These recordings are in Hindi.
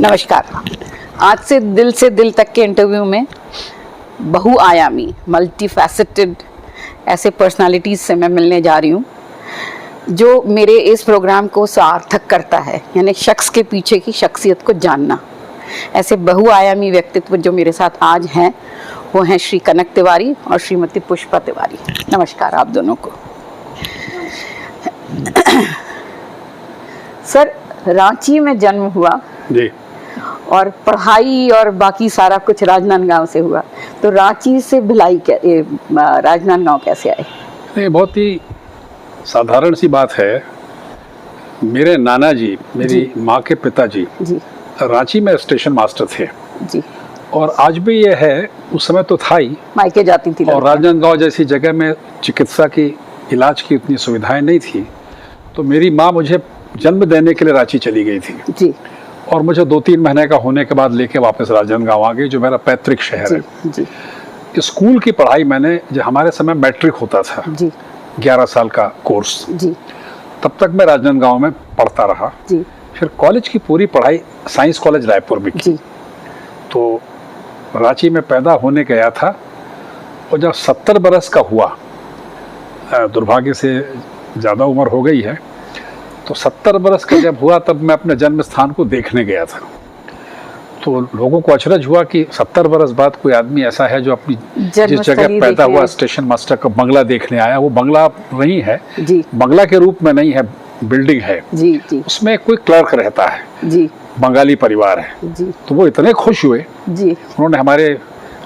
नमस्कार। आज से दिल तक के इंटरव्यू में बहुआयामी मल्टी फैसेटेड ऐसे पर्सनालिटीज़ से मैं मिलने जा रही हूँ जो मेरे इस प्रोग्राम को सार्थक करता है, यानी शख्स के पीछे की शख्सियत को जानना। ऐसे बहुआयामी व्यक्तित्व जो मेरे साथ आज हैं वो हैं श्री कनक तिवारी और श्रीमती पुष्पा तिवारी। नमस्कार आप दोनों को। सर, रांची में जन्म हुआ जी, और पढ़ाई और बाकी सारा कुछ राजनांदगांव से हुआ, तो रांची से भिलाई राजनांदगांव कैसे आए? ये बहुत ही साधारण सी बात है। मेरे नाना जी, मेरी माँ के पिताजी रांची में स्टेशन मास्टर थे जी, और आज भी ये है, उस समय तो था ही, मायके जाती थी। और राजनांदगांव जैसी जगह में चिकित्सा की, इलाज की उतनी सुविधाएं नहीं थी, तो मेरी माँ मुझे जन्म देने के लिए रांची चली गई थी जी, और मुझे 2-3 महीने का होने के बाद लेके वापस राजनांदगांव आ गई, जो मेरा पैतृक शहर है जी। स्कूल की पढ़ाई मैंने, जो हमारे समय मैट्रिक होता था जी, 11 साल का कोर्स जी, तब तक मैं राजनांदगांव में पढ़ता रहा जी। फिर कॉलेज की पूरी पढ़ाई साइंस कॉलेज रायपुर में की, तो रांची में पैदा होने गया था। और जब 70 बरस का हुआ, दुर्भाग्य से ज़्यादा उम्र हो गई है, तो 70 बरस का जब हुआ तब मैं अपने जन्म स्थान को देखने गया था। तो लोगों को अचरज हुआ कि 70 बरस बाद कोई आदमी ऐसा है जो अपनी जिस जगह पैदा हुआ स्टेशन मास्टर का बंगला देखने आया। वो बंगला नहीं है जी, बंगला के रूप में नहीं है, बिल्डिंग है जी, जी। उसमें कोई क्लर्क रहता है जी, बंगाली परिवार है जी। तो वो इतने खुश हुए जी, उन्होंने हमारे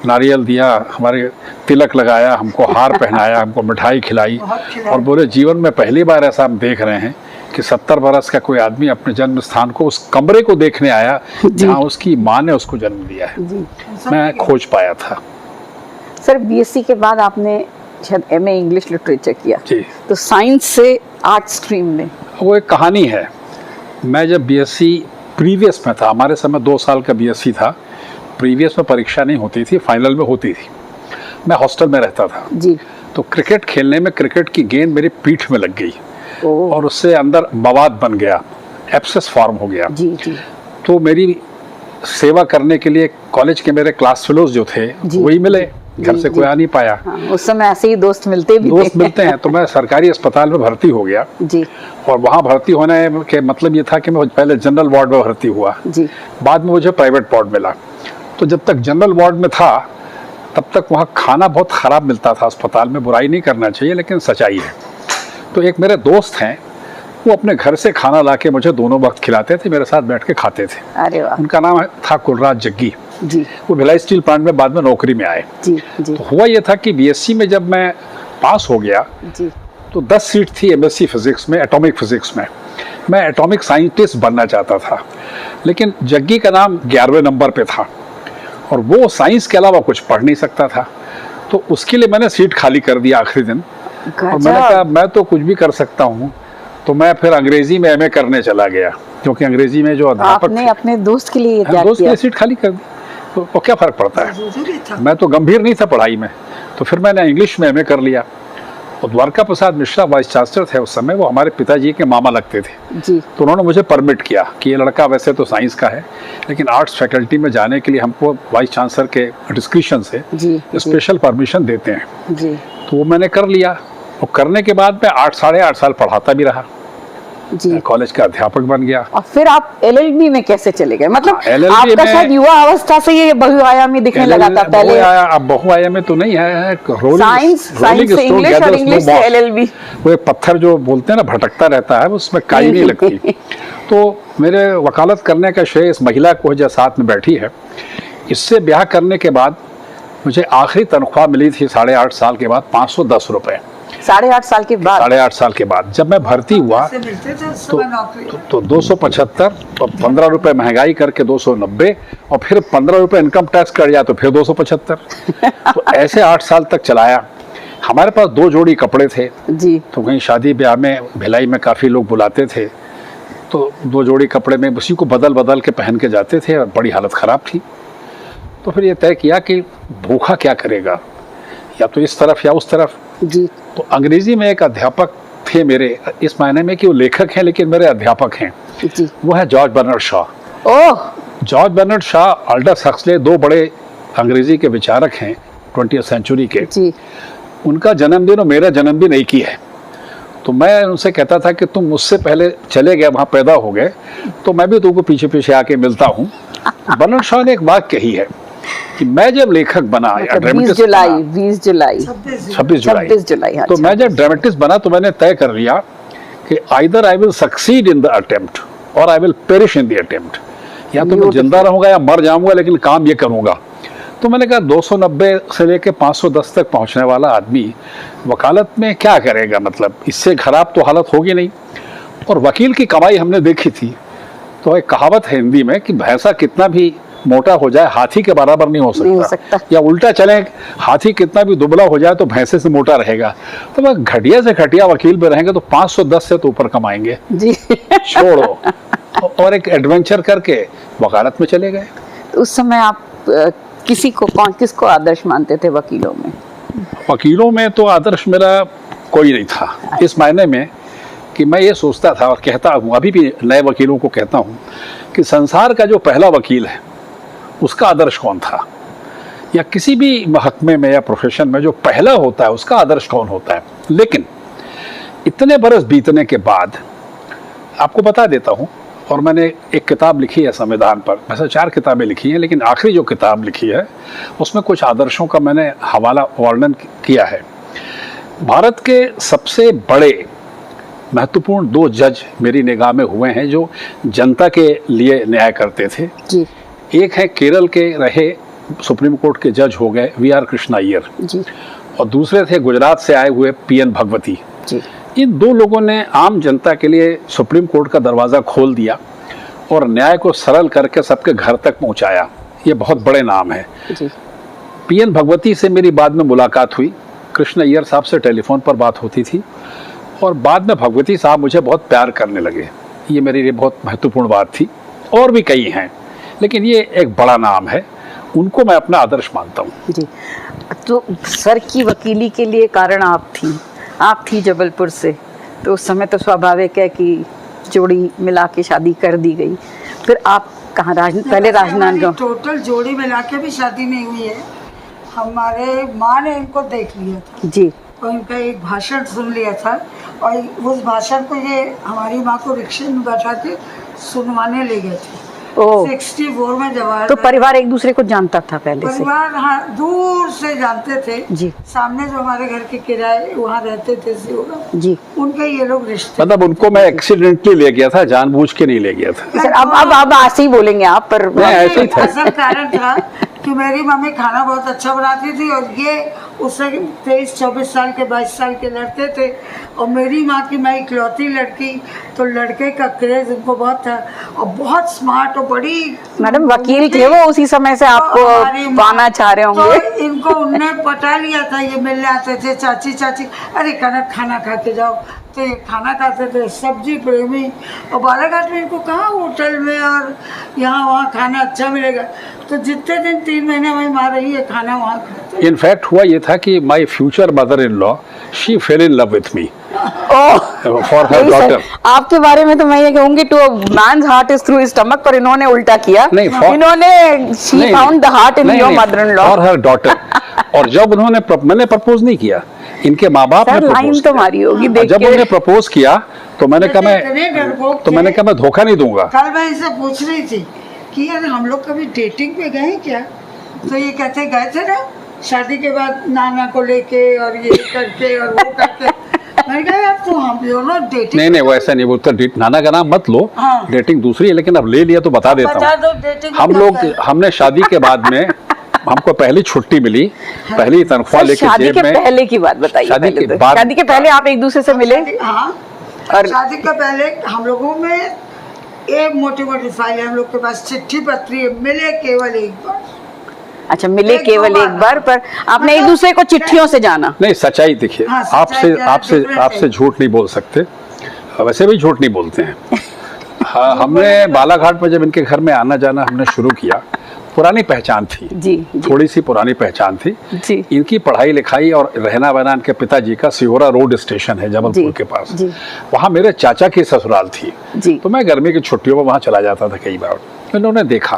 नारियल दिया, हमारे तिलक लगाया, हमको हार पहनाया, हमको मिठाई खिलाई, और बोले जीवन में पहली बार ऐसा हम देख रहे हैं कि 70 बरस का कोई आदमी अपने जन्म स्थान को, उस कमरे को देखने आया जहाँ उसकी माँ ने उसको जन्म दिया है जी। मैं खोज पाया था। सर, बीएससी के बाद आपने शायद एमए इंग्लिश लिटरेचर किया जी, तो साइंस से आर्ट स्ट्रीम में? वो एक कहानी है। मैं जब बीएससी प्रीवियस में था, हमारे समय 2 साल का बीएससी था, प्रीवियस में परीक्षा नहीं होती थी, फाइनल में होती थी। मैं हॉस्टल में रहता था जी, तो क्रिकेट खेलने में क्रिकेट की गेंद मेरी पीठ में लग गई और उससे अंदर मवाद बन गया, एब्सेस फॉर्म हो गया जी, जी। तो मेरी सेवा करने के लिए कॉलेज के मेरे क्लास फेलोज जो थे वही मिले, घर से कोई आ नहीं पाया। हाँ, उस समय ऐसे ही दोस्त मिलते हैं। तो मैं सरकारी अस्पताल में भर्ती हो गया जी, और वहाँ भर्ती होने के मतलब ये था कि मैं पहले जनरल वार्ड में भर्ती हुआ जी, बाद में मुझे प्राइवेट वार्ड मिला। तो जब तक जनरल वार्ड में था तब तक वहाँ खाना बहुत ख़राब मिलता था अस्पताल में, बुराई नहीं करना चाहिए लेकिन सच्चाई है। तो एक मेरे दोस्त हैं, वो अपने घर से खाना लाके मुझे दोनों वक्त खिलाते थे, मेरे साथ बैठ के खाते थे। अरे वाह। उनका नाम था कुलराज जग्गी जी। वो भिलाई स्टील प्लांट में बाद में नौकरी में आए जी, जी। तो हुआ ये था कि बीएससी में जब मैं पास हो गया जी, तो 10 सीट थी एमएससी फिजिक्स में, एटॉमिक फिजिक्स में। मैं एटॉमिक साइंटिस्ट बनना चाहता था, लेकिन जग्गी का नाम 11वें नंबर पे था और वो साइंस के अलावा कुछ पढ़ नहीं सकता था, तो उसके लिए मैंने सीट खाली कर दिया आखिरी दिन। और मैंने कहा मैं तो कुछ भी कर सकता हूँ, तो मैं फिर अंग्रेजी में एमए करने चला गया, क्योंकि अंग्रेजी में जो अध्यापक आपने अपने दोस्त के लिए दोस्त के लिए सीट खाली कर दी, तो क्या फर्क पड़ता है। मैं तो गंभीर नहीं था पढ़ाई में, तो फिर मैंने इंग्लिश में एमए कर लिया। और द्वारका प्रसाद मिश्रा वाइस चांसलर थे उस समय, वो हमारे पिताजी के मामा लगते थे जी। तो उन्होंने मुझे परमिट किया कि ये लड़का वैसे तो साइंस का है, लेकिन आर्ट्स फैकल्टी में जाने के लिए हमको वाइस चांसलर के डिस्क्रिप्शन से स्पेशल परमिशन देते हैं जी। तो वो मैंने कर लिया, और करने के बाद मैं 8 साढ़े 8 साल पढ़ाता भी रहा जी, कॉलेज का अध्यापक बन गया। और फिर आप एलएलबी में कैसे चले गए? मतलब आपका शायद युवा अवस्था से ये बहुआयामी दिखने लगा था पहले। अब बहुआयामी तो नहीं है, साइंस से इंग्लिश और इंग्लिश से एलएलबी। वो एक पत्थर जो बोलते हैं ना, भटकता रहता है, उसमें काई नहीं लगती। तो मेरे वकालत करने का श्रेय इस महिला को जो साथ में बैठी है। इससे ब्याह करने के बाद मुझे आखिरी तनख्वाह मिली थी 8.5 साल के बाद 510 रुपए। 8.5 साल के बाद? 8.5 साल के बाद जब मैं भर्ती हुआ तो 275 और 15 रुपए महंगाई करके 290, और फिर 15 रुपए इनकम टैक्स कर दिया तो फिर 275। तो ऐसे 8 साल तक चलाया। हमारे पास 2 जोड़ी कपड़े थे जी, तो कहीं शादी ब्याह में भिलाई में काफ़ी लोग बुलाते थे, तो 2 जोड़ी कपड़े में उसी को बदल बदल के पहन के जाते थे, और बड़ी हालत ख़राब थी। तो फिर ये तय किया कि भूखा क्या करेगा, या तो इस तरफ या उस तरफ जी। तो अंग्रेजी में एक अध्यापक थे मेरे, इस मायने में कि वो लेखक हैं लेकिन मेरे अध्यापक हैं जी। वो है George Bernard Shaw. Oh George Bernard Shaw, Aldous Huxley, दो बड़े अंग्रेजी के विचारक हैं 20वीं सेंचुरी के जी। उनका जन्मदिन और मेरा जन्मदिन एक ही है। तो मैं उनसे कहता था कि तुम मुझसे पहले चले गए, वहाँ पैदा हो गए, तो मैं भी तुमको पीछे पीछे आके मिलता हूँ। बर्नार्ड शॉ ने एक बात कही है कि मैं जब लेखक बना या 20 जुलाई 26 जुलाई तो मैं जब ड्रामेटिस्ट बना तो मैंने तय कर लिया कि either I will succeed in the attempt और I will perish in the attempt, या तो मैं जिंदा रहूंगा या मर जाऊंगा, लेकिन काम ये करूंगा। तो मैंने कहा 290 से लेके 510 तक पहुंचने वाला आदमी वकालत में क्या करेगा, मतलब इससे खराब तो हालत होगी नहीं। और वकील की कमाई हमने देखी थी। तो एक कहावत है हिंदी में कि भैंसा कितना भी मोटा हो जाए हाथी के बराबर नहीं हो सकता, या उल्टा चले, हाथी कितना भी दुबला हो जाए तो भैंसे से मोटा रहेगा। तो वह घटिया से घटिया वकील पे रहेंगे तो 510 से तो ऊपर कमाएंगे जी। छोड़ो, और एक एडवेंचर करके वकालत में चले गए। तो उस समय आप किसको आदर्श मानते थे वकीलों में? वकीलों में तो आदर्श मेरा कोई नहीं था, इस मायने में कि मैं ये सोचता था और कहता हूँ, अभी भी नए वकीलों को कहता हूँ कि संसार का जो पहला वकील है उसका आदर्श कौन था, या किसी भी महकमे में या प्रोफेशन में जो पहला होता है उसका आदर्श कौन होता है। लेकिन इतने बरस बीतने के बाद आपको बता देता हूँ, और मैंने एक किताब लिखी है संविधान पर, वैसे 4 किताबें लिखी हैं, लेकिन आखिरी जो किताब लिखी है उसमें कुछ आदर्शों का मैंने हवाला वर्णन किया है। भारत के सबसे बड़े महत्वपूर्ण 2 जज मेरी निगाह में हुए हैं जो जनता के लिए न्याय करते थे जी। एक है केरल के रहे सुप्रीम कोर्ट के जज हो गए वी.आर. कृष्णा अय्यर जी, और दूसरे थे गुजरात से आए हुए पी.एन. भगवती जी। इन 2 लोगों ने आम जनता के लिए सुप्रीम कोर्ट का दरवाज़ा खोल दिया और न्याय को सरल करके सबके घर तक पहुंचाया। ये बहुत बड़े नाम है। जी। पी.एन. भगवती से मेरी बाद में मुलाकात हुई, कृष्ण अय्यर साहब से टेलीफोन पर बात होती थी, और बाद में भगवती साहब मुझे बहुत प्यार करने लगे। ये मेरे लिए बहुत महत्वपूर्ण बात थी। और भी कई हैं, लेकिन ये एक बड़ा नाम है, उनको मैं अपना आदर्श मानता हूँ। जी। तो सर की वकीली के लिए कारण आप थी जबलपुर से, तो उस समय तो स्वाभाविक है कि जोड़ी मिला के शादी कर दी गई। फिर आप कहाँ पहले राजनांदगांव? टोटल जोड़ी मिला के भी शादी नहीं हुई है। हमारे माँ ने इनको देख लिया था जी, और इनका एक भाषण सुन लिया था, और उस भाषण को ये हमारी माँ को रिक्शे में बैठा के सुनवाने ले गए थे। 64 में जवाहर। तो परिवार एक दूसरे को जानता था पहले से? परिवार हाँ दूर से जानते थे जी। सामने जो हमारे घर के किराए वहाँ रहते थे जी, उनके ये लोग रिश्ते। मतलब उनको मैं एक्सीडेंटली ले गया था, जानबूझ के नहीं ले गया था। सर अब ऐसे ही बोलेंगे आप, पर ऐसे ही था। असल कारण था कि मेरी मम्मी खाना बहुत अच्छा बनाती थी, और ये उससे 23-24 साल के 22 साल के लड़के थे, और मेरी माँ की मैं इकलौती लड़की, तो लड़के का क्रेज उनको बहुत था, और बहुत स्मार्ट और बड़ी। मैडम वकील थे वो, उसी समय से आपको पाना चाह रहे होंगे। तो इनको उनने पटा लिया था, ये मिलने आते थे, चाची अरे कनक खाना खा के जाओ, तो ये खाना खाते थे, सब्जी प्रेमी। और बालाघाट में इनको कहाँ होटल में और यहाँ वहाँ खाना अच्छा मिलेगा, तो जितने दिन 3 महीने वहीं मार रही है खाना वहाँ खाते। इनफैक्ट हुआ ये था कि my future mother in law she fell in love with me for her daughter. आपके बारे में तो मैं ये कहूंगी, to man's heart is through his stomach, पर इन्होंने उल्टा किया। इन्होंने she found the heart in your mother in law for her daughter. और जब उन्होंने मैंने प्रपोज नहीं किया, इनके माँ बाप ने लाइन तो मारी होगी देख के। जब उन्होंने प्रपोज किया तो मैंने कहा मैं धोखा नहीं दूंगा। कल मैं इनसे पूछ रही थी कि यार हम लोग कभी डेटिंग पे गए क्या, तो ये कहते गए थे ना शादी के बाद नाना को लेके और ये करके और वो करके। मैंने कहा यार तो हम दोनों डेटिंग। नहीं वो ऐसा नहीं बोलता, नाना का नाम मत लो। हाँ। डेटिंग दूसरी है, लेकिन अब ले लिया तो बता देता हूँ। हमने शादी के बाद में हमको पहली छुट्टी मिली, पहली तनख्वाह लेके शादी के पहले की बात बताइए। शादी के पहले आप एक दूसरे से मिले? हाँ, और शादी के पहले हम लोगों में एक मोटी फाइल है हम लोग के पास, चिट्ठी पत्री है, मिले केवल एक बार। अच्छा, मिले केवल एक बार, पर आपने एक दूसरे को चिट्ठियों से जाना? नहीं, सच्चाई देखिए। हाँ, आपसे झूठ नहीं बोल सकते, वैसे भी झूठ नहीं बोलते हैं। हाँ, हमने बालाघाट में जब इनके घर में आना जाना हमने शुरू किया, पुरानी पहचान थी जी। थोड़ी सी पुरानी पहचान थी जी। इनकी पढ़ाई लिखाई और रहना बहना इनके पिताजी का सिहोरा रोड स्टेशन है जबलपुर के पास, वहाँ मेरे चाचा की ससुराल थी जी। तो मैं गर्मी की छुट्टियों में वहाँ चला जाता था कई बार। मैंने उन्हें देखा।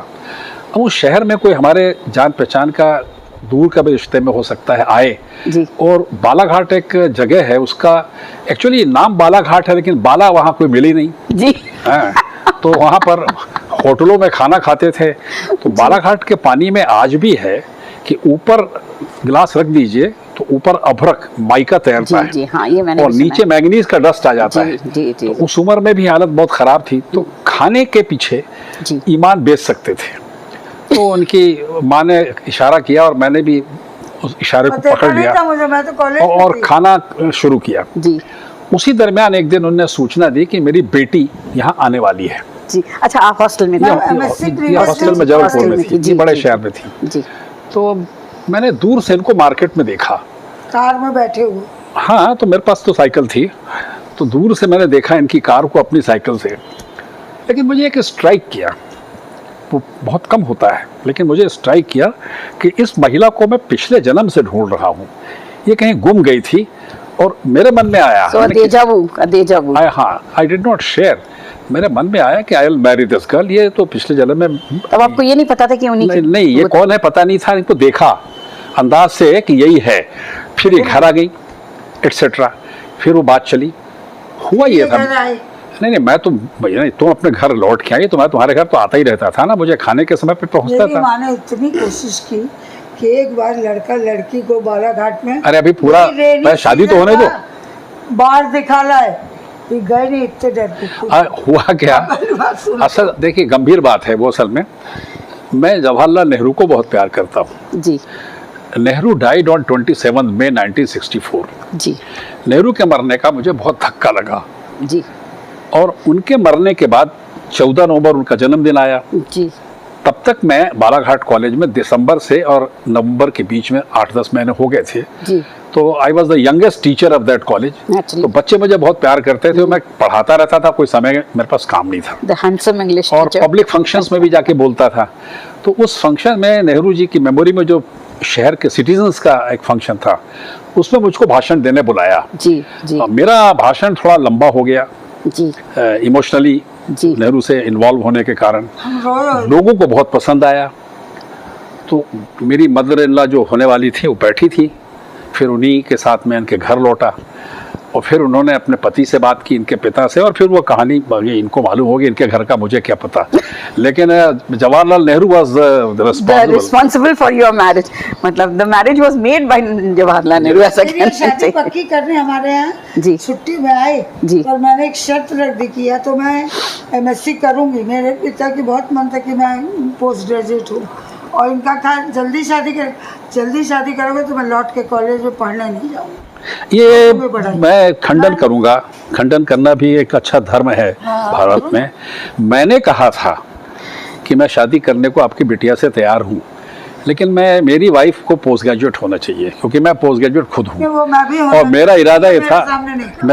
अब उस शहर में कोई हमारे जान पहचान का दूर का भी रिश्ते में हो सकता है आए जी। और बालाघाट एक जगह है, उसका एक्चुअली नाम बालाघाट है लेकिन बाला वहाँ कोई मिली नहीं जी। हाँ, तो वहाँ पर होटलों में खाना खाते थे। तो बालाघाट के पानी में आज भी है कि ऊपर गिलास रख दीजिए तो ऊपर अभ्रक माइका तैरता जी, जी, हाँ, ये है मैंने और भी सुना नीचे है। मैंगनीज का डस्ट आ जाता जी, है। जी, जी। तो उस उम्र में भी हालत बहुत खराब थी, तो खाने के पीछे जी। ईमान बेच सकते थे। तो उनकी माँ ने इशारा किया और मैंने भी उस इशारे को देखा पकड़ नहीं लिया था मुझे, मैं तो कॉलेज में और थी। खाना शुरू किया। जी उसी दरमियान एक दिन उन्होंने सूचना दी कि मेरी बेटी यहाँ आने वाली है। जी। अच्छा, आप हॉस्टल में थे? ये हॉस्टल में जबलपुर में थी, जी, ये बड़े जी, शहर में थी। जी। तो मैंने दूर से इनको मार्केट में देखा। कार में बैठे हुए। हाँ, तो मेरे पास तो साइकिल थी, तो दूर से मैंने देखा इनकी कार को अपनी साइकिल से। लेकिन मुझे एक स्ट्राइक किया, वो बहुत कम होता है लेकिन मुझे स्ट्राइक किया कि इस महिला को मैं पिछले जन्म से ढूंढ रहा हूँ, ये कहीं गुम गई थी। और मेरे मन में आया, So, deja vu। हाँ, आई डिड नॉट शेयर। मेरे मन में आया कि I will marry this girl, ये तो पिछले जन्म में। तब आपको ये नहीं पता था कि उन्हीं नहीं, नहीं, ये कौन है पता नहीं था, इनको देखा अंदाज से कि यही है। फिर ये घर आ गई एटसेट्रा, फिर वो बात चली। हुआ ये था, नहीं, मैं तो भैया नहीं, तुम अपने घर लौट के आई तो मैं तुम्हारे घर तो आता ही रहता था ना, मुझे खाने के समय पे पहुंचता मेरी था। माँ ने इतनी कोशिश की कि एक बार लड़का लड़की को बालाघाट में, अरे अभी पूरा शादी तो होने दो, बाहर दिखा लाए, ये गए नहीं, इतने डर के। हुआ क्या, असल देखिए गंभीर बात है वो। असल में मैं जवाहरलाल नेहरू को बहुत प्यार करता हूँ। जी नेहरू डाइड ऑन 27 मई 1964। जी नेहरू के मरने का मुझे बहुत धक्का लगा जी और उनके मरने के बाद 14 नवंबर उनका जन्मदिन आया। जी। तब तक मैं बालाघाट कॉलेज में दिसंबर से और नवंबर के बीच में 8-10 महीने हो गए थे। जी। तो I was the youngest teacher of that college. तो बच्चे मुझे बहुत प्यार करते थे, मैं पढ़ाता रहता था, कोई समय मेरे पास काम नहीं था। द हैंडसम इंग्लिश और टीचर। पब्लिक फंक्शंस में भी जाके बोलता था। तो उस फंक्शन में नेहरू जी की मेमोरी में जो शहर के सिटीजन्स का एक फंक्शन था, उसमें मुझको भाषण देने बुलाया। जी जी। मेरा भाषण थोड़ा लंबा हो गया जी। इमोशनली, नेहरू से इन्वॉल्व होने के कारण लोगों को बहुत पसंद आया। तो मेरी मदर इन लॉ जो होने वाली थी वो बैठी थी, फिर उन्हीं के साथ मैं इनके घर लौटा और फिर उन्होंने अपने पति से बात की, इनके पिता से, और फिर वो कहानी इनको मालूम होगी, इनके घर का मुझे क्या पता। लेकिन Jawaharlal Nehru was responsible for your marriage, मतलब the marriage was made by Jawaharlal Nehru, ऐसा कहना शादी चाहिए। पक्की करने हमारे यहाँ जी। छुट्टी में आए जी। और मैंने एक शर्त रख दी कि या तो मैं MSc करूंगी, मेरे पिता की बहुत मन था कि मैं पोस्ट ग्रेजुएट हूँ, और इनका था जल्दी शादी करोगे तो मैं लौट के कॉलेज में पढ़ने नहीं जाऊँगी। ये मैं खंडन करूंगा, खंडन करना भी एक अच्छा धर्म है भारत में। मैंने कहा था कि मैं शादी करने को आपकी बिटिया से तैयार हूँ, लेकिन मेरी वाइफ को पोस्ट ग्रेजुएट होना चाहिए, क्योंकि मैं पोस्ट ग्रेजुएट खुद हूँ। और मेरा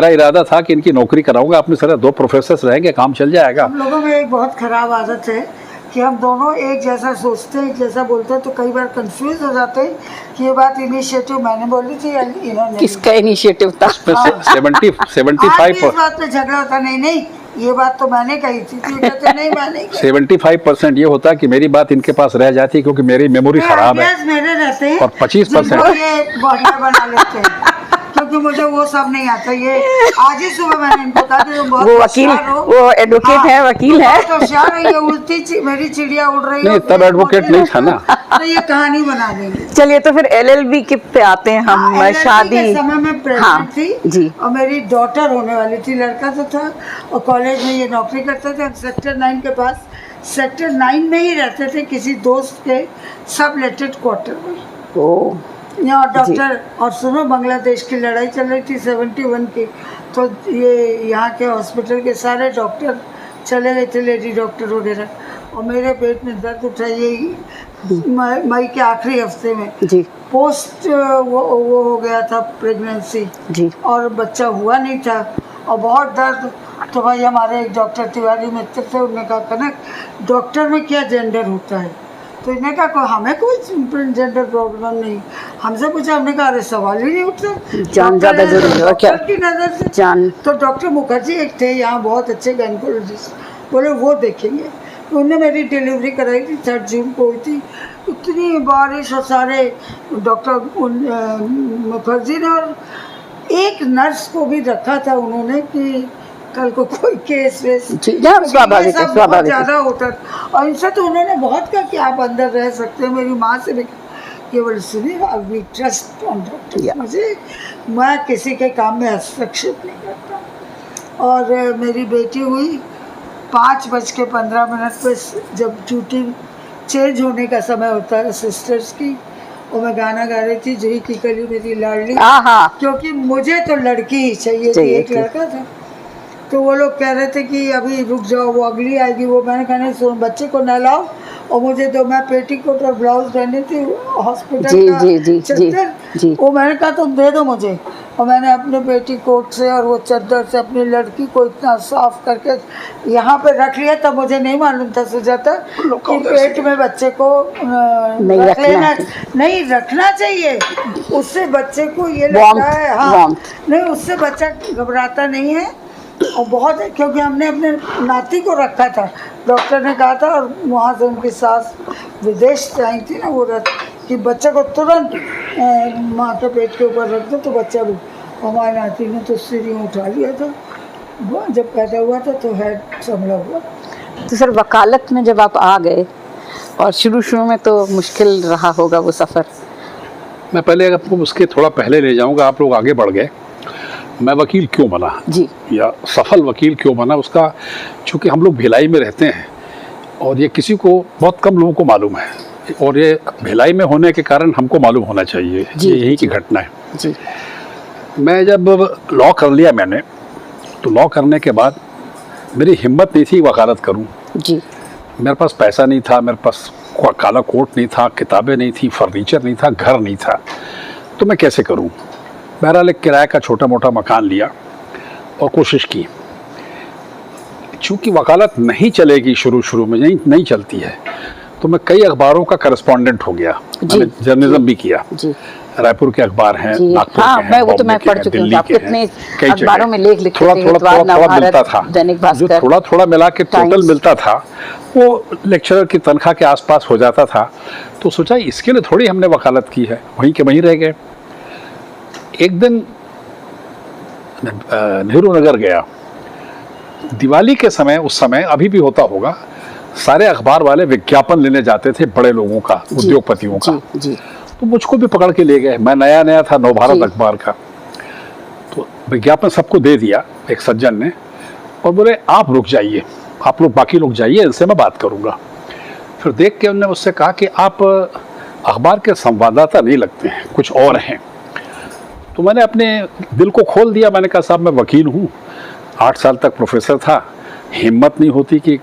इरादा था कि इनकी नौकरी कराऊंगा, अपने सारे 2 प्रोफेसर रहेंगे, काम चल जाएगा। हम लोगों में एक बहुत खराब आदत है कि हम दोनों एक जैसा सोचते हैं, एक जैसा बोलते हैं, तो कई बार कंफ्यूज हो जाते हैं कि ये बात इनिशिएटिव मैंने बोली थी या इन्होंने। किसका इनिशिएटिव था? 75 इस बात पे झगड़ा होता, नहीं ये बात तो मैंने कही थी, तो कहते नहीं मैंने 75% ये होता है कि मेरी बात इनके पास रह जाती है, क्योंकि मेरी मेमोरी खराब है, मेरे रहते हैं, और 25% ये बढ़िया बना लेते हैं, क्योंकि मुझे वो सब नहीं आता। ये आज ही सुबह मैंने इनको कहा कि तुम बहुत वो वकील, वो एडवोकेट है, वकील है, तो होशियार है, ये उल्टी मेरी चिड़िया उड़ रही है। नहीं, तब एडवोकेट नहीं था ना। तो ये कहानी बना देंगे। चलिए, तो फिर LLB के पे आते हैं हम। LLB शादी के समय में प्रेग्नेंट थी जी, और मेरी डॉटर होने वाली थी। लड़का तो था और कॉलेज में ये नौकरी करते थे। हम सेक्टर 9 के पास, सेक्टर 9 में ही रहते थे, किसी दोस्त के सबलेटेड क्वार्टर में। ओ यहाँ डॉक्टर, और सुनो, बांग्लादेश की लड़ाई चल रही थी 71 की, तो ये यहाँ के हॉस्पिटल के सारे डॉक्टर चले गए थे, लेडी डॉक्टर वगैरह, और मेरे पेट में दर्द उठा यही मई के आखिरी हफ्ते में जी। पोस्ट वो हो गया था प्रेगनेंसी जी, और बच्चा हुआ नहीं था और बहुत दर्द। तो भाई हमारे एक डॉक्टर तिवारी मित्र थे, उन्होंने कहा कनक डॉक्टर में क्या जेंडर होता है? तो इन्हें कहा हमें कोई जेंडर प्रॉब्लम नहीं। हमसे पूछा, हमने कहा अरे सवाल ही नहीं उठता, जान ज़्यादा जरूरी है क्या की नज़र से जान। तो डॉक्टर मुखर्जी एक थे यहाँ बहुत अच्छे गायनेकोलॉजिस्ट, बोले वो देखेंगे। उन्होंने मेरी डिलीवरी कराई थी 3 जून को हुई थी। इतनी बारिश और सारे डॉक्टर मुखर्जी ने और एक नर्स को भी रखा था उन्होंने कि कल को कोई केस वेस स्वाभाविक है, स्वाभाविक ज़्यादा होता। और इनसे तो उन्होंने बहुत कहा कि आप अंदर रह सकते हैं। मेरी माँ से भी केवल सुनी वी ट्रस्ट ऑन डॉक्टर। मुझे मैं किसी के काम में हस्तक्षेप नहीं करता। और मेरी बेटी हुई 5:15 पे जब ड्यूटी चेंज होने का समय होता है सिस्टर्स की, और मैं गाना गा रही थी जूही की कली मेरी लाडली, क्योंकि मुझे तो लड़की ही चाहिए थी, एक लड़का था। तो वो लोग कह रहे थे कि अभी रुक जाओ वो अगली आएगी। वो मैंने कहा नहीं सुन, बच्चे को नहलाओ और मुझे तो मैं पेटीकोट और ब्लाउज पहनी थी हॉस्पिटल का चद्दर, वो मैंने कहा तुम दे दो मुझे। और मैंने अपने पेटीकोट से और वो चद्दर से अपनी लड़की को इतना साफ करके यहाँ पे रख लिया। तब मुझे नहीं मालूम था सुजाता कि पेट में बच्चे को नहीं रखना चाहिए। उससे बच्चे को ये लगता है हाँ नहीं, उससे बच्चा घबराता नहीं है। और बहुत है क्योंकि हमने अपने नाती को रखा था, डॉक्टर ने कहा था, और वहाँ से उनकी सास विदेश से आई थी ना, वो कि बच्चे को तुरंत माँ के पेट के ऊपर रख दो तो बच्चा भी। हमारे नाती ने तो सीढ़ी उठा लिया था, जब पैदा हुआ था तो हेड संभला हुआ। तो सर वकालत में जब आप आ गए और शुरू में तो मुश्किल रहा होगा वो सफ़र। मैं पहले आपको उसके थोड़ा पहले ले जाऊंगा, आप लोग आगे बढ़ गए। मैं वकील क्यों बना जी, या सफल वकील क्यों बना, उसका चूँकि हम लोग भिलाई में रहते हैं और ये किसी को बहुत कम लोगों को मालूम है, और ये भिलाई में होने के कारण हमको मालूम होना चाहिए। ये यही की घटना है जी। मैं जब लॉ कर लिया मैंने, तो लॉ करने के बाद मेरी हिम्मत नहीं थी वकालत करूं जी। मेरे पास पैसा नहीं था, मेरे पास काला कोट नहीं था, किताबें नहीं थी, फर्नीचर नहीं था, घर नहीं था, तो मैं कैसे करूं। बहरहाल एक किराए का छोटा मोटा मकान लिया और कोशिश की। चूँकि वकालत नहीं चलेगी शुरू में, नहीं चलती है, तो मैं कई अखबारों का करस्पॉन्डेंट हो गया। मैंने जर्नलिज्म भी किया जी। रायपुर के अखबार हैं, नागपुर हाँ, के हैं, वो तो मैं पढ़ चुकी हूँ। आप कितने अखबारों में लेख लिखते थोड़ा थे, मिलता था, दैनिक भास्कर, जो थोड़ा मिला के टोटल मिलता था वो लेक्चरर की तनख्वाह के आसपास हो जाता था। तो सोचा इसके लिए थोड़ी हमने वकालत की है, वहीं के वहीं रह गए। एक दिन नेहरू नगर गया, दिवाली के समय, उस समय अभी भी होता होगा, सारे अखबार वाले विज्ञापन लेने जाते थे बड़े लोगों का, उद्योगपतियों का। जी। तो मुझको भी पकड़ के ले गए। मैं नया था नवभारत अखबार का, तो विज्ञापन सबको दे दिया एक सज्जन ने, और बोले आप रुक जाइए, आप लोग बाकी लोग जाइए, इनसे मैं बात करूंगा। फिर देख के उन्होंने मुझसे कहा कि आप अखबार के संवाददाता नहीं लगते हैं, कुछ और हैं। तो मैंने अपने दिल को खोल दिया। मैंने कहा साहब मैं वकील हूँ, 8 साल तक प्रोफेसर था, हिम्मत नहीं होती कि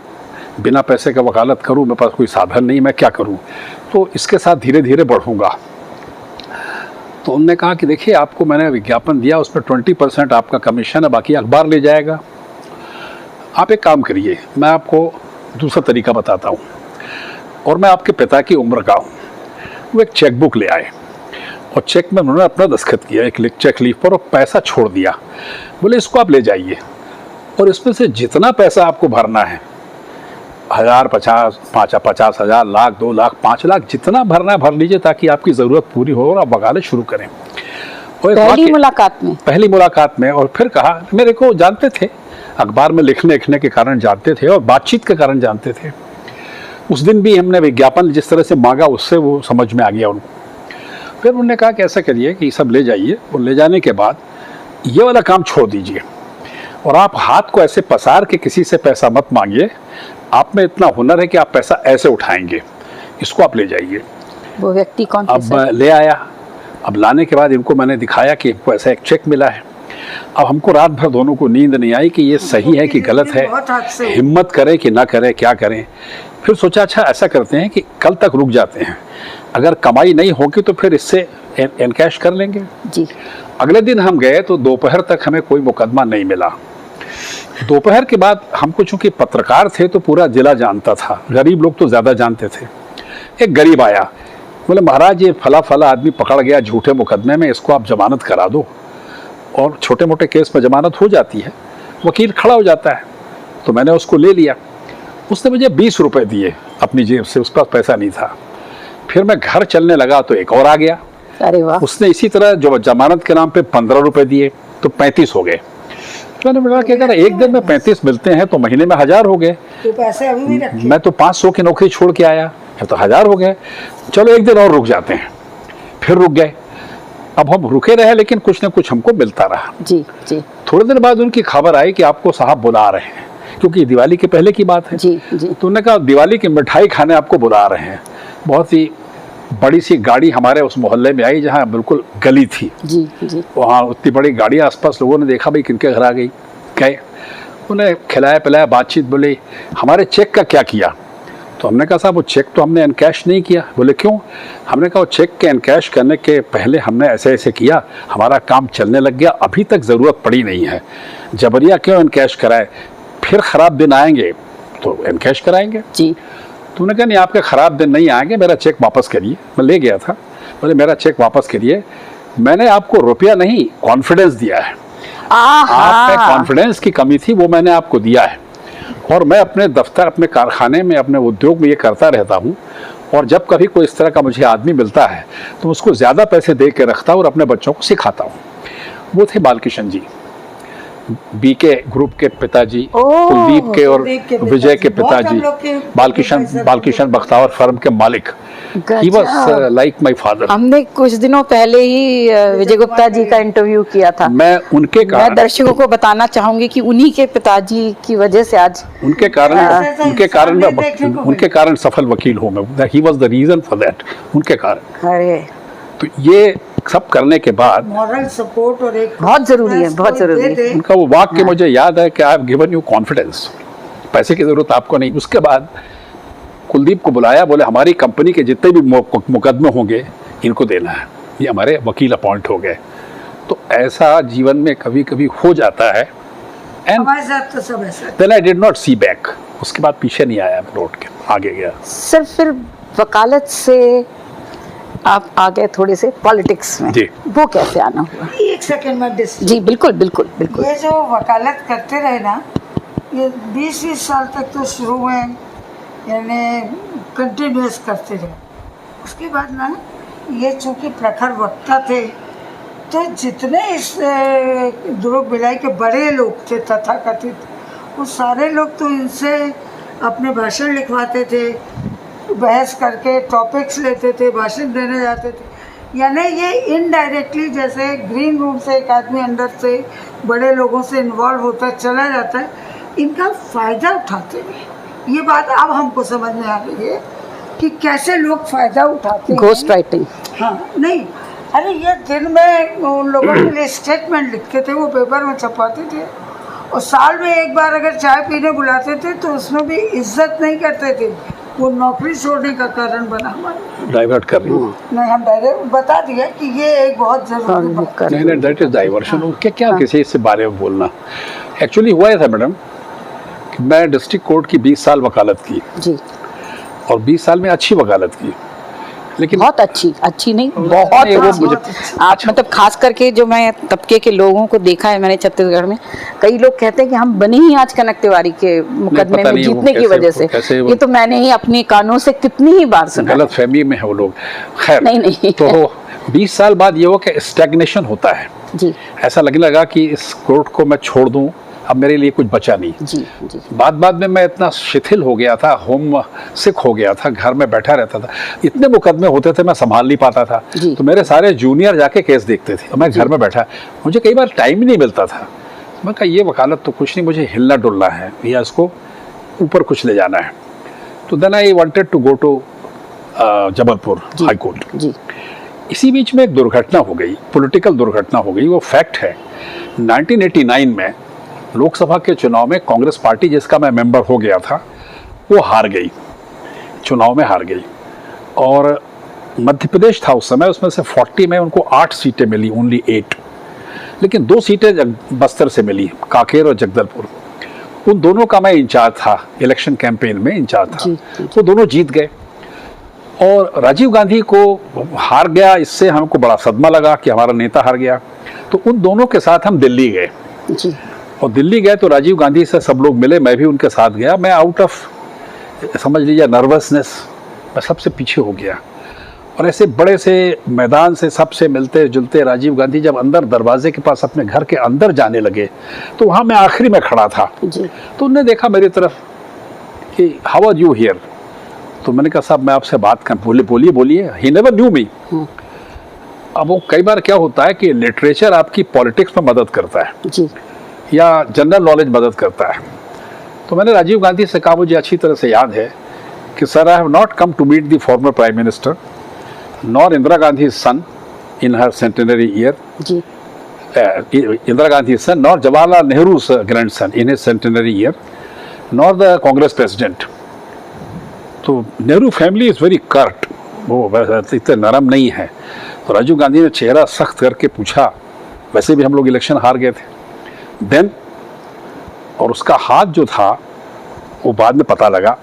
बिना पैसे का वकालत करूँ, मेरे पास कोई साधन नहीं, मैं क्या करूँ, तो इसके साथ धीरे धीरे बढ़ूँगा। तो उन्होंने कहा कि देखिए आपको मैंने विज्ञापन दिया, उसमें 20% आपका कमीशन है, बाकी अखबार ले जाएगा। आप एक काम करिए, मैं आपको दूसरा तरीका बताता हूँ। और मैं आपके पिता की उम्र का हूँ। वो एक चेक बुक ले आए और चेक में उन्होंने अपना दस्तखत किया एक चेक लीफ पर, और पैसा छोड़ दिया। बोले इसको आप ले जाइए और इसमें से जितना पैसा आपको भरना है, 1000, 50, 50,000, लाख, 2 लाख, 5 लाख, जितना भरना है भर लीजिए, ताकि आपकी ज़रूरत पूरी हो और आप वकालत शुरू करें। और पहली मुलाकात में और फिर कहा, मेरे को जानते थे, अखबार में लिखने के कारण जानते थे और बातचीत के कारण जानते थे। उस दिन भी हमने विज्ञापन जिस तरह से मांगा, उससे वो समझ में आ गया उनको। फिर उन्होंने कहा कि ऐसा करिए कि सब ले जाइए, और ले जाने के बाद ये वाला काम छोड़ दीजिए, और आप हाथ को ऐसे पसार के किसी से पैसा मत मांगिए। आप में इतना हुनर है कि आप पैसा ऐसे उठाएंगे, इसको आप ले जाइए। वो व्यक्ति कौन? अब ले आया। अब लाने के बाद इनको मैंने दिखाया कि इनको ऐसा एक चेक मिला है। अब हमको रात भर दोनों को नींद नहीं आई कि ये सही है कि गलत है, हिम्मत करें कि ना करें, क्या करें। फिर सोचा अच्छा ऐसा करते हैं कि कल तक रुक जाते हैं, अगर कमाई नहीं होगी तो फिर इससे एनकैश कर लेंगे जी। अगले दिन हम गए तो दोपहर तक हमें कोई मुकदमा नहीं मिला। दोपहर के बाद हमको, चूंकि पत्रकार थे तो पूरा जिला जानता था, गरीब लोग तो ज़्यादा जानते थे। एक गरीब आया, बोले महाराज ये फला आदमी पकड़ गया झूठे मुकदमे में, इसको आप जमानत करा दो। और छोटे मोटे केस में जमानत हो जाती है, वकील खड़ा हो जाता है। तो मैंने उसको ले लिया उसने मुझे 20 रुपए दिए अपनी जेब से, उसके पास पैसा नहीं था। फिर मैं घर चलने लगा तो एक और आ गया, अरे वाह। उसने इसी तरह जो जमानत के नाम पे 15 रुपए दिए, तो 35 हो गए। मैंने बोला कि अगर एक दिन में 35 मिलते हैं तो महीने में 1000 हो गए। तो पैसे अभी भी रखे? मैं तो 500 की नौकरी छोड़ के आया, तो 1000 हो गए। चलो एक दिन और रुक जाते हैं। फिर रुक गए। अब हम रुके रहे लेकिन कुछ ना कुछ हमको मिलता रहा। जी जी थोड़े दिन बाद उनकी खबर आई कि आपको साहब बुला रहे हैं, क्योंकि दिवाली के पहले की बात है। जी जी। तो उन्होंने कहा दिवाली की मिठाई खाने आपको बुला रहे हैं। बहुत ही बड़ी सी गाड़ी हमारे उस मोहल्ले में आई जहाँ बिल्कुल गली थी। जी जी। वहाँ उतनी बड़ी गाड़ी, आसपास लोगों ने देखा भाई किनके घर आ गई। गए, उन्हें खिलाया पिलाया, बातचीत, बोले हमारे चेक का क्या किया। तो हमने कहा साहब वो चेक तो हमने एनकैश नहीं किया। बोले क्यों? हमने कहा वो चेक के एनकैश करने के पहले हमने ऐसे ऐसे किया, हमारा काम चलने लग गया, अभी तक ज़रूरत पड़ी नहीं है, जबरिया क्यों एनकैश कराए, फिर ख़राब दिन आएंगे तो एनकैश कराएंगे। जी। तो उन्होंने कहा नहीं आपके ख़राब दिन नहीं आएंगे, मेरा चेक वापस करिए। मैं ले गया था, बोले मेरा चेक वापस करिए, मैंने आपको रुपया नहीं कॉन्फिडेंस दिया है, आप में कॉन्फिडेंस की कमी थी वो मैंने आपको दिया है। और मैं अपने दफ्तर, अपने कारखाने में, अपने उद्योग में ये करता रहता हूँ, और जब कभी कोई इस तरह का मुझे आदमी मिलता है तो उसको ज़्यादा पैसे दे के रखता हूँ और अपने बच्चों को सिखाता हूँ। वो थे बालकिशन जी, बीके ग्रुप के पिताजी, कुलदीप के और विजय के पिताजी, बालकिशन बख्तावर फर्म के मालिक। He was like my father. हमने कुछ दिनों पहले ही विजय गुप्ता जी का इंटरव्यू किया था। मैं दर्शकों को बताना चाहूंगी कि उन्हीं के पिताजी की वजह से आज उनके कारण सफल वकील हूँ मैं। He was the reason for that, उनके कारण। अरे तो ये सब करने के बाद मॉरल सपोर्ट और एक बहुत जरूरी है, बहुत जरूरी है। उनका वो वाक्य मुझे याद है कि I have given you confidence, पैसे की जरूरत आपको नहीं। उसके बाद कुलदीप को बुलाया, बोले हमारी कंपनी के जितने भी मुकदमे होंगे इनको देना है, ये हमारे वकील अपॉइंट हो गए। तो ऐसा जीवन में कभी कभी हो जाता है। हमारे साथ तो सब ऐसा। Then I did not see back, उसके बाद पीछे नहीं आया, लौट के आगे गया। सर फिर वकालत से आप आ गए थोड़े से पॉलिटिक्स में, जी। वो कैसे आना हुआ? एक सेकंड में जी बिल्कुल बिल्कुल बिल्कुल। ये जो वकालत करते रहे ना, ये 20-20 साल तक तो शुरू में यानी कंटिन्यूस करते रहे। उसके बाद ना ये चूँकि प्रखर वक्ता थे, तो जितने इस दुर्ग भिलाई के बड़े लोग थे तथाकथित, वो सारे लोग तो इनसे अपने भाषण लिखवाते थे, बहस करके टॉपिक्स लेते थे, भाषण देने जाते थे। यानी ये इनडायरेक्टली जैसे ग्रीन रूम से एक आदमी अंदर से बड़े लोगों से इन्वॉल्व होता चला जाता है, इनका फ़ायदा उठाते हैं। ये बात अब हमको समझ में आ रही है कि कैसे लोग फ़ायदा उठाते हैं। Ghost writing. हाँ नहीं, अरे ये दिन में उन लोगों के लिए स्टेटमेंट लिखते थे, वो पेपर में छपवाते थे, और साल में एक बार अगर चाय पीने बुलाते थे तो उसमें भी इज्जत नहीं करते थे, वो नौकरी छोड़ने का कारण बना हमारा। डाइवर्ट कर रही हूँ। नहीं, हम डायरेक्ट बता दिया कि ये एक बहुत जरूरी बात है। नहीं, दैट इज डाइवर्शन। क्या किसी इससे बारे में बोलना। एक्चुअली हुआ था मैडम, मैं डिस्ट्रिक्ट कोर्ट की 20 साल वकालत की जी, और 20 साल में अच्छी वकालत की, लेकिन बहुत अच्छी नहीं, बहुत आप मतलब खास करके जो मैं तबके के लोगों को देखा है मैंने छत्तीसगढ़ में, कई लोग कहते हैं कि हम बने ही आज कनक तिवारी के मुकदमे में जीतने की वजह से। ये तो मैंने ही अपने कानों से कितनी ही बार सुना। गलत फहमी में है वो लोग। खैर नहीं। तो 20 साल बाद ये हो कि स्टैग्नेशन होता है जी, ऐसा लगने लगा कि इस कोर्ट को मैं छोड़ दूं, अब मेरे लिए कुछ बचा नहीं। जी जी। बाद में मैं इतना शिथिल हो गया था, होम सिक हो गया था, घर में बैठा रहता था, इतने मुकदमे होते थे मैं संभाल नहीं पाता था। तो मेरे सारे जूनियर जाके केस देखते थे, मैं घर में बैठा, मुझे कई बार टाइम ही नहीं मिलता था। मैं कहा ये वकालत तो कुछ नहीं, मुझे हिलना डुलना है या इसको ऊपर कुछ ले जाना है। तो then I wanted to go to Jabalpur high court. इसी बीच में एक दुर्घटना हो गई, पॉलिटिकल दुर्घटना हो गई। वो फैक्ट है, 1989 में लोकसभा के चुनाव में कांग्रेस पार्टी, जिसका मैं मेंबर हो गया था, वो हार गई, चुनाव में हार गई। और मध्य प्रदेश था उस समय, उसमें से 40 में उनको 8 सीटें मिली, ओनली 8, लेकिन 2 सीटें बस्तर से मिली, कांकेर और जगदलपुर। उन दोनों का मैं इंचार्ज था, इलेक्शन कैंपेन में इंचार्ज था। तो दोनों जीत गए और राजीव गांधी को हार गया, इससे हमको बड़ा सदमा लगा कि हमारा नेता हार गया। तो उन दोनों के साथ हम दिल्ली गए और दिल्ली गए तो राजीव गांधी से सब लोग मिले, मैं भी उनके साथ गया। मैं आउट ऑफ समझ लीजिए नर्वसनेस, मैं सबसे पीछे हो गया। और ऐसे बड़े से मैदान से सबसे मिलते जुलते राजीव गांधी जब अंदर दरवाजे के पास अपने घर के अंदर जाने लगे तो वहाँ मैं आखिरी में खड़ा था जी। तो उन्होंने देखा मेरी तरफ कि हाउ आर यू हियर, तो मैंने कहा साहब मैं आपसे बात कर, बोलिए बोलिए। ही नेवर न्यू मी। अब वो कई बार क्या होता है कि लिटरेचर आपकी पॉलिटिक्स में मदद करता है जी। या जनरल नॉलेज मदद करता है। तो मैंने राजीव गांधी से कहा, मुझे अच्छी तरह से याद है कि sir I have not come to meet the former prime minister nor Indira Gandhi son in her centenary year जी। इंदिरा गांधी सन नॉर जवाहरलाल नेहरू's grandson in his centenary year nor the Congress president। तो Nehru family is very curt, वो वैसे इतने नरम नहीं है। तो राजीव गांधी ने चेहरा सख्त करके पूछा, वैसे भी हम लोग इलेक्शन हार गए थे देन, और उसका हाथ जो था वो बाद में पता लगा।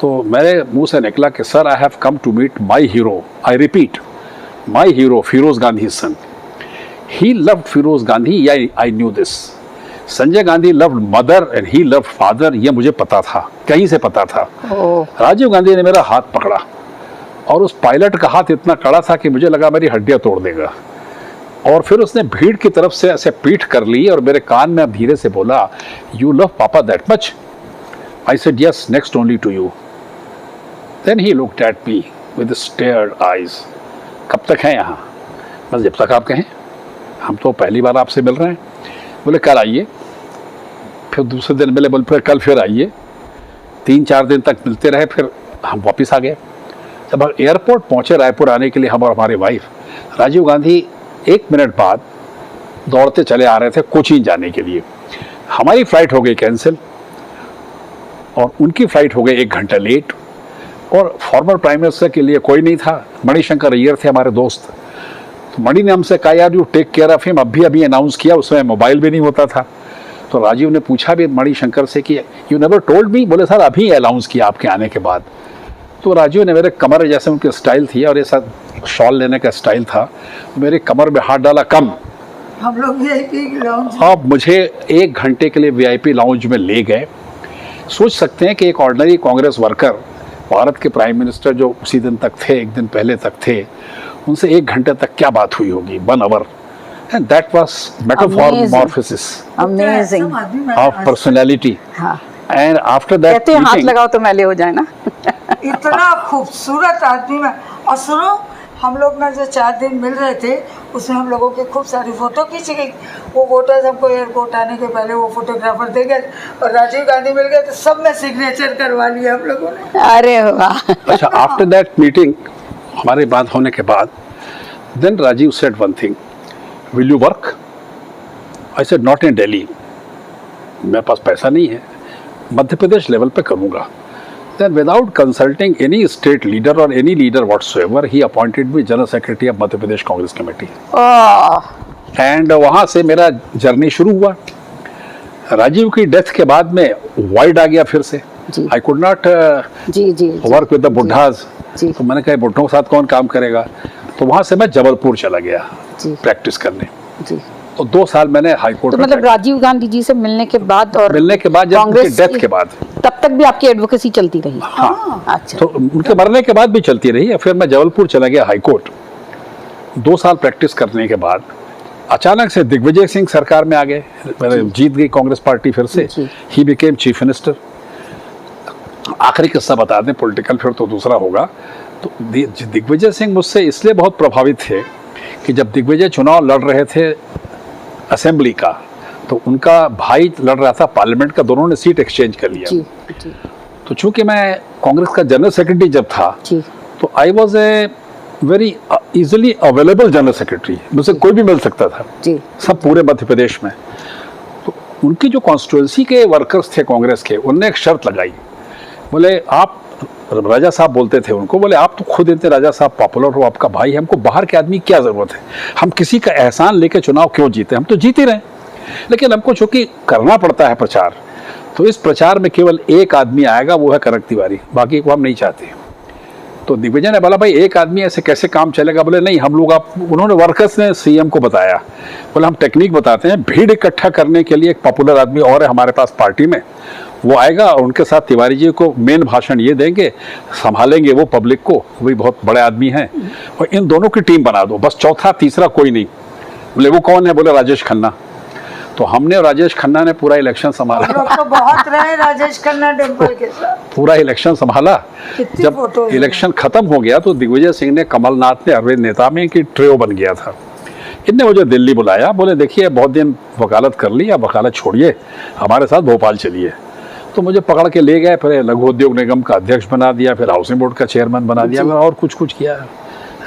तो मेरे मुंह से निकला कि sir I have come to meet my hero, I repeat my hero Feroze Gandhi son. He loved Feroze Gandhi, I knew this. Sanjay Gandhi loved mother and he loved father, ये मुझे पता था, कहीं से पता था। राजीव गांधी ने मेरा हाथ पकड़ा और उस पायलट का हाथ इतना कड़ा था कि मुझे लगा मेरी हड्डियां तोड़ देगा। और फिर उसने भीड़ की तरफ से ऐसे पीठ कर ली और मेरे कान में धीरे से बोला, you love papa that much? I said yes, next only to you. Then he looked at me with stared eyes. कब तक हैं यहाँ? बस जब तक आप कहें, हम तो पहली बार आपसे मिल रहे हैं। बोले कल आइए। फिर दूसरे दिन मिले, बोले फिर कल फिर आइए। 3-4 दिन तक मिलते रहे, फिर हम वापस आ गए। जब हम एयरपोर्ट पहुंचे रायपुर आने के लिए, हम और हमारी वाइफ, राजीव गांधी 1 मिनट बाद दौड़ते चले आ रहे थे कोचीन जाने के लिए। हमारी फ्लाइट हो गई कैंसिल और उनकी फ्लाइट हो गई 1 घंटा लेट। और फॉर्मर प्राइम मिनिस्टर के लिए कोई नहीं था, मणिशंकर अय्यर थे हमारे दोस्त। तो मणि ने हमसे कहा, यार you take care of him, अभी अनाउंस किया, उसमें मोबाइल भी नहीं होता था। तो राजीव ने पूछा भी मणिशंकर से कि यू नेवर टोल्ड मी? बोले सर अभी अनाउंस किया आपके आने के बाद। तो राजीव ने मेरे कमर, जैसे उनकी स्टाइल थी और ऐसा शॉल लेने का स्टाइल था, मेरे कमर में हाथ डाला, कम। हम लोग वीआईपी लाउंज, अब मुझे 1 घंटे के लिए वीआईपी लाउंज में ले गए। सोच सकते हैं कि एक ऑर्डिनरी कांग्रेस वर्कर, भारत के प्राइम मिनिस्टर जो उसी दिन तक थे, 1 दिन पहले तक थे, उनसे 1 घंटे तक क्या बात हुई होगी, 1 hour। And that was metamorphosis Amazing of personality। And after that कहते हैं हाथ meeting, लगाओ तो मैले हो जाए ना। इतना खूबसूरत आदमी में। और सुनो, हम लोग ना जो 4 दिन मिल रहे थे उसमें हम लोगों की खूब सारी फोटो खींची गई। वो वोटर्स हमको एयरपोर्ट आने के पहले वो फोटोग्राफर दे गए और राजीव गांधी मिल गए तो सब में सिग्नेचर करवा लिया हम लोगों ने। अरे वाह। अच्छा, आफ्टर दैट मीटिंग, हमारी बात होने के बाद, then Rajiv said one thing, will you work? I said not in Delhi, मेरे पास पैसा नहीं है, मध्य प्रदेश लेवल पे करूँगा। Then without consulting any state leader or any leader whatsoever, he appointed me General Secretary of Madhya Pradesh Congress Committee। And वहाँ से मेरा जर्नी शुरू हुआ। राजीव की डेथ के बाद में वाइड आ गया फिर से। I could not work with the बुढ़ास। तो मैंने कहा बुढ़ों के साथ कौन काम करेगा, तो वहाँ से मैं जबलपुर चला गया प्रैक्टिस करने। तो 2 साल मैंने हाई कोर्ट तो मतलब राजीव गांधी जी से मिलने के बाद और जब उनकी डेथ के बाद, तब तक भी आपकी एडवोकेसी चलती रही? हाँ। अच्छा। तो उनके मरने के बाद भी चलती रही। फिर मैं जबलपुर चला गया हाई कोर्ट। 2 साल प्रैक्टिस करने के बाद अचानक से दिग्विजय सिंह सरकार में आ गए, जीत गई कांग्रेस पार्टी फिर से। He became chief minister. आखिरी किस्सा बता दें पॉलिटिकल, फिर तो दूसरा होगा। तो दिग्विजय सिंह मुझसे इसलिए बहुत प्रभावित थे कि जब दिग्विजय चुनाव लड़ रहे थे असेंबली का, तो उनका भाई लड़ रहा था पार्लियामेंट का, दोनों ने सीट एक्सचेंज कर लिया। तो चूंकि मैं कांग्रेस का जनरल सेक्रेटरी जब था, तो I was a very easily available general secretary, मुझसे कोई भी मिल सकता था, सब पूरे मध्य प्रदेश में। तो उनकी जो कॉन्स्टिट्यूएंसी के वर्कर्स थे कांग्रेस के, उनने एक शर्त लगाई। बोले आप, राजा साहब बोलते थे उनको, बोले आप तो खुद इतने राजा साहब पॉपुलर हो, आपका भाई, हमको बाहर के आदमी क्या जरूरत है, हम किसी का एहसान लेके चुनाव क्यों जीते, हम तो जीते रहे, लेकिन हमको चूंकि करना पड़ता है प्रचार, तो इस प्रचार में केवल एक आदमी आएगा, वो है कनक तिवारी, बाकी को हम नहीं चाहते। तो दिग्विजय ने बोला भाई एक आदमी ऐसे कैसे काम चलेगा? बोले नहीं, हम लोग, आप, उन्होंने वर्कर्स ने सीएम को बताया, बोले हम टेक्निक बताते हैं, भीड़ इकट्ठा करने के लिए एक पॉपुलर आदमी और है हमारे पास पार्टी में, वो आएगा और उनके साथ तिवारी जी को मेन भाषण ये देंगे, संभालेंगे वो पब्लिक को, वो भी बहुत बड़े आदमी हैं, और इन दोनों की टीम बना दो, बस चौथा तीसरा कोई नहीं। बोले वो कौन है? बोले राजेश खन्ना। तो हमने और राजेश खन्ना ने पूरा इलेक्शन संभाला। लोग तो बहुत रहे राजेश खन्ना डिम्पल के साथ, पूरा इलेक्शन संभाला। कितनी जब फोटो है। इलेक्शन खत्म हो गया तो दिग्विजय सिंह ने, कमलनाथ ने, अरविंद नेता में की ट्रियो बन गया था। इनने मुझे दिल्ली बुलाया, बोले देखिए बहुत दिन वकालत कर ली, अब वकालत छोड़िए, हमारे साथ भोपाल चलिए। तो मुझे पकड़ के ले गए, फिर लघु उद्योग निगम का अध्यक्ष बना दिया, फिर हाउसिंग बोर्ड का चेयरमैन बना दिया, फिर और कुछ कुछ किया।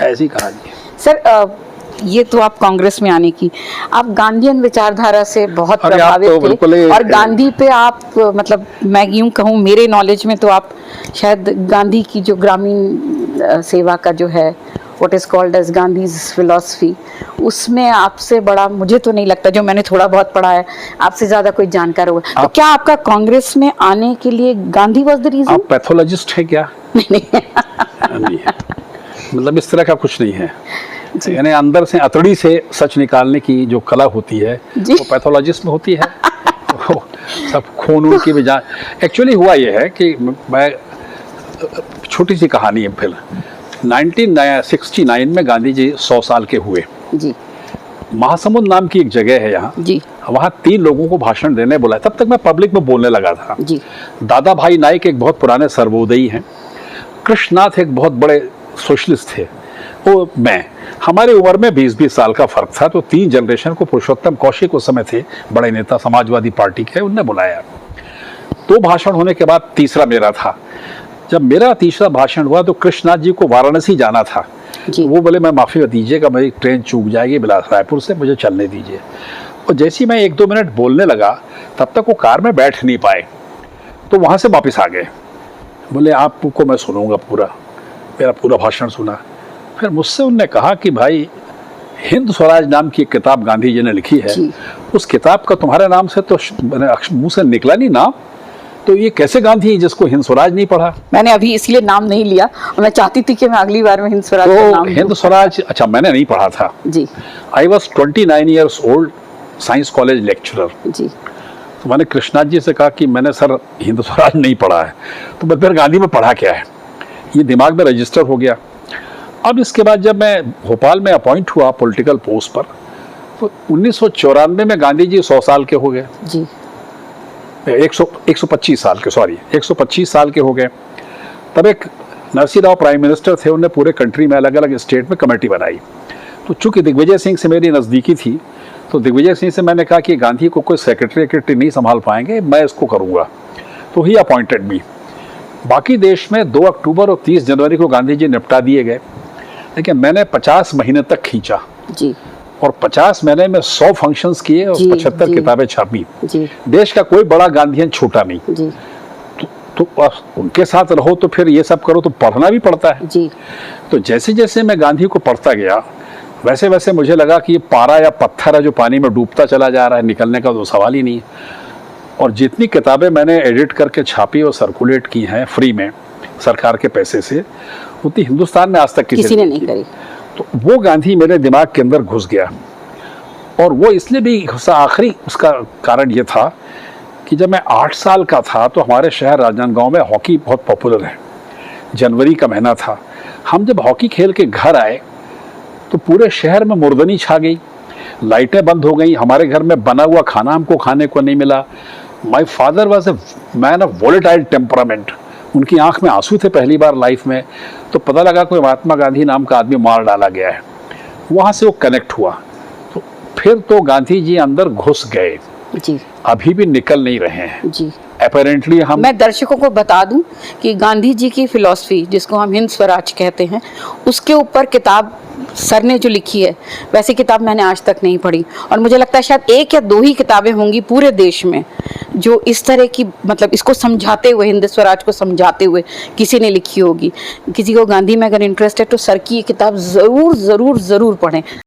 ऐसी कहानी है। सर ये तो आप कांग्रेस में आने की, आप गांधीयन विचारधारा से बहुत अरे आप तो प्रभावित बिल्कुल थे, ही- और गांधी पे आप मतलब मैं यूं कहूँ मेरे नॉलेज में तो आप शायद गांधी की जो ग्रामीण सेवा का जो है what is called as Gandhi's philosophy, उसमें आपसे बड़ा मुझे तो नहीं लगता, जो मैंने थोड़ा बहुत पढ़ा है, आपसे ज्यादा कोई जानकार होगा। तो क्या आपका कांग्रेस में आने के लिए गांधी वॉज द रीजन? आप पैथोलॉजिस्ट है क्या? नहीं नहीं है, मतलब इस तरह का कुछ नहीं है। यानी अंदर से, अतड़ी से सच निकालने की जो कला होती है जी। वो पैथोलॉजिस्ट में होती है। वो सब खून उन की भी जान। एक्चुअली हुआ ये है कि मैं, छोटी सी कहानी है। फिर 1969 में गांधी जी 100 साल के हुए। जी महासमुंद नाम की एक जगह है यहाँ, जी वहाँ 3 लोगों को भाषण देने बुलाया। तब तक मैं पब्लिक में बोलने लगा था। जी दादा भाई नाइक एक बहुत पुराने सर्वोदयी हैं, कृष्णनाथ एक बहुत बड़े सोशलिस्ट थे, वो मैं, हमारी उम्र में 20-20 साल का फर्क था। तो 3 जनरेशन को, पुरुषोत्तम कौशिक उस समय थे बड़े नेता समाजवादी पार्टी के, उनने बुलाया। 2 भाषण होने के बाद तीसरा मेरा था। जब मेरा तीसरा भाषण हुआ तो कृष्णनाथ जी को वाराणसी जाना था। जी। वो बोले मैं माफ़ी दीजिएगा, मेरी ट्रेन चूक जाएगी रायपुर से, मुझे चलने दीजिए। और जैसे ही मैं 1-2 मिनट बोलने लगा तब तक वो कार में बैठ नहीं पाए, तो वहाँ से वापस आ गए। बोले आपको मैं सुनूंगा पूरा, मेरा पूरा भाषण सुना। फिर मुझसे उनने कहा कि भाई हिंद स्वराज नाम की एक किताब गांधी जी ने लिखी है, जी। उस किताब का तुम्हारे नाम से तो मुंह से निकला नहीं नाम, तो ये कैसे गांधी जिसको हिंद स्वराज नहीं पढ़ा? मैंने अभी इसलिए नाम नहीं लिया, और मैं चाहती थी कि मैं अगली बार में हिंद स्वराज का तो नाम हिंद स्वराज, अच्छा मैंने नहीं पढ़ा था। जी I was 29 years old, science college lecturer. जी तो मैंने कृष्णनाथ जी से कहा कि मैंने सर हिंद स्वराज नहीं पढ़ा है। तो मैं फिर गांधी में पढ़ा क्या है, ये दिमाग में रजिस्टर हो गया। अब इसके बाद जब मैं भोपाल में अपॉइंट हुआ पॉलिटिकल पोस्ट पर, तो 1994 में गांधी जी 100 साल के हो गए। जी 125 साल के, सॉरी 125 साल के हो गए। तब एक नरसिंह राव प्राइम मिनिस्टर थे, उन्होंने पूरे कंट्री में अलग अलग स्टेट में कमेटी बनाई। तो चूंकि दिग्विजय सिंह से मेरी नज़दीकी थी, तो दिग्विजय सिंह से मैंने कहा कि गांधी को कोई सेक्रेटरी नहीं संभाल पाएंगे, मैं इसको करूँगा। तो ही अपॉइंटेड मी। बाकी देश में 2 अक्टूबर और 30 जनवरी को गांधी जी निपटा दिए गए, लेकिन मैंने 50 महीने तक खींचा, जी और 50 महीने में 100 फंक्शंस किए और जी, 75 जी। किताबें छापी। जी देश का कोई बड़ा गांधीयन छूटा नहीं। जी तो उनके साथ रहो तो फिर ये सब करो, तो पढ़ना भी पड़ता है। जी तो जैसे जैसे मैं गांधी को पढ़ता गया, वैसे वैसे मुझे लगा कि ये पारा या पत्थर है जो पानी में डूबता चला जा रहा है, निकलने का तो सवाल ही नहीं है। और जितनी किताबें मैंने एडिट करके छापी और सर्कुलेट की हैं फ्री में सरकार के पैसे से, उतनी हिंदुस्तान में आज तक किसी ने नहीं करी। तो वो गांधी मेरे दिमाग के अंदर घुस गया। और वो इसलिए भी घुसा, आखिरी उसका कारण ये था कि जब मैं 8 साल का था तो हमारे शहर राजनांदगांव में हॉकी बहुत पॉपुलर है। जनवरी का महीना था, हम जब हॉकी खेल के घर आए तो पूरे शहर में मुर्दनी छा गई, लाइटें बंद हो गई, हमारे घर में बना हुआ खाना हमको खाने को नहीं मिला। My father was a man of volatile temperament, उनकी आंख में आंसू थे पहली बार लाइफ में। तो पता लगा कोई महात्मा गांधी नाम का आदमी मार डाला गया है। वहाँ से वो कनेक्ट हुआ, तो फिर तो गांधी जी अंदर घुस गए, जी अभी भी निकल नहीं रहे हैं। जी अपेरेंटली हम, मैं दर्शकों को बता दूं कि गांधी जी की फिलॉसफी, जिसको हम हिंद स्वराज कहते हैं, उसके ऊपर किताब सर ने जो लिखी है, वैसी किताब मैंने आज तक नहीं पढ़ी। और मुझे लगता है शायद 1 या 2 ही किताबें होंगी पूरे देश में जो इस तरह की, मतलब इसको समझाते हुए, हिंद स्वराज को समझाते हुए किसी ने लिखी होगी। किसी को गांधी में अगर इंटरेस्ट है तो सर की ये किताब ज़रूर ज़रूर ज़रूर पढ़ें।